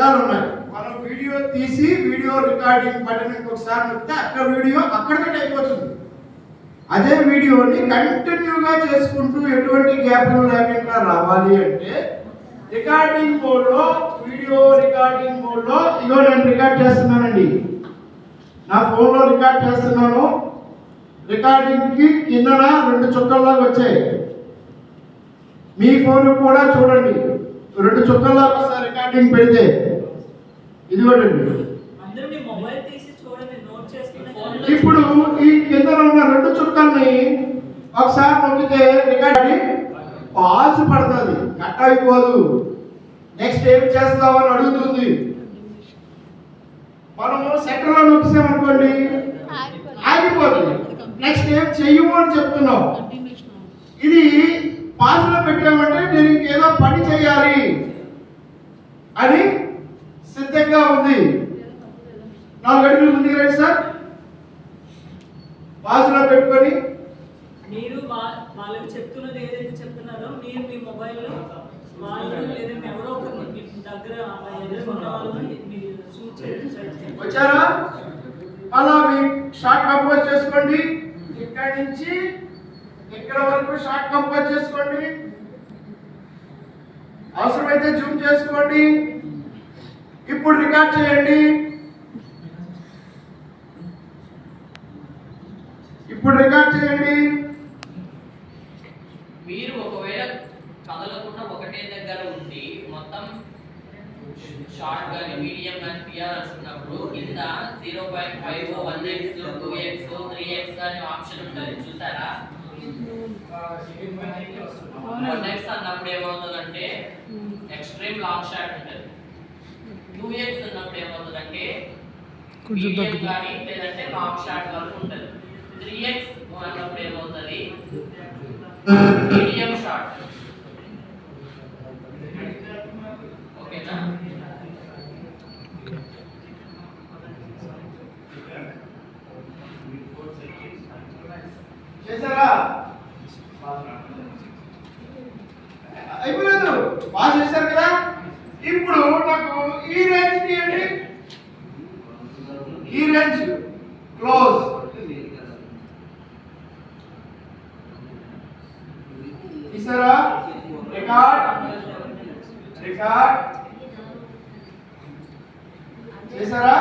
రకాలు ఉన్నాయి. మనం వీడియో తీసి వీడియో రికార్డింగ్ బటన్ ఒకసారి నొక్కితే అక్కడ వీడియో అక్కడికటే అయిపోతుంది. అదే వీడియోని కంటిన్యూగా చేసుకుంటూ ఎటువంటి గ్యాప్లు లేకుండా రావాలి అంటే రికార్డింగ్ మోడ్లో, వీడియో రికార్డింగ్ మోడ్లో ఇగో నేను రికార్డ్ చేస్తున్నానండి. నా ఫోన్లో రికార్డ్ చేస్తున్నాను. రికార్డింగ్కి కిందన 2 చుక్కల్లాగా వచ్చాయి. మీ ఫోన్ కూడా చూడండి, 2 చుక్కల్లాగా వస్తాయి రికార్డింగ్ పెడితే. ఇది చూడండి. ఇప్పుడు ఈ కింద ఉన్న 2 చుక్కల్ని ఒకసారి నొక్కితే రికార్డింగ్ పాజ్ పడుతుంది, కట్ అయిపోదు. నెక్స్ట్ ఏం చేస్తామని అడుగుతుంది. మనము సెంటర్లో నొక్కిసామనుకోండి ఆగిపోతుంది. నెక్స్ట్ ఏం చెయ్యము అని చెప్తున్నాం. ఇది పాజ్లో పెట్టామంటే నేను ఇంకేదో పని చేయాలి అని సిద్ధంగా ఉంది. 4 అడుగులు ఉంది కదా సార్. పాజ్లో పెట్టుకొని మీరు వాళ్ళకి చెప్తున్నది ఏదైతే చెప్తున్నారో మీరు మీ మొబైల్లో వాళ్ళు లేదంటే ఎవరో ఒకరు మీ దగ్గర ఎదుర్కొన్న వాళ్ళని మీరు షూట్ చేయండి. వచ్చారా? అలా మీ షార్ట్ కంపోజ్ చేసుకోండి. ఇక్కడ నుంచి ఇక్కడ వరకు షార్ట్ కంపోజ్ చేసుకోండి. అవసరమైతే జూమ్ చేసుకోండి. ఇప్పుడు రికార్డ్ చేయండి. ఇప్పుడు రికార్డ్ చేయండి. మీరు ఒకవేళ కదలకుండా ఒకటే దగ్గర ఉండి మొత్తం షార్ట్ గాని మీడియం గాని తీయాలనుకున్నప్పుడు కింద 0.5 1x 2x 3x అనే ఆప్షన్ ఉంటుంది, చూసారా? 1x అన్నప్పుడు ఏమవుతుందంటే ఎక్స్ట్రీమ్ లాంగ్ షాట్ ఉంటుంది. 2x అన్నప్పుడు ఏమవుతుందంటే మీడియం కానీ లేదంటే లాంగ్ షాట్ వరకు ఉంటుంది. 3x అన్నప్పుడు ఏమవుతుంది మీడియం షాట్. ఓకేనా? చేశారా? అయిపోలేదు. బాగా చేశారు కదా. ఇప్పుడు నాకు ఈ రేంజ్ తీయండి. ఈ రేంజ్ క్లోజ్. తీసారా? రికార్డ్ రికార్డ్ చేశారా?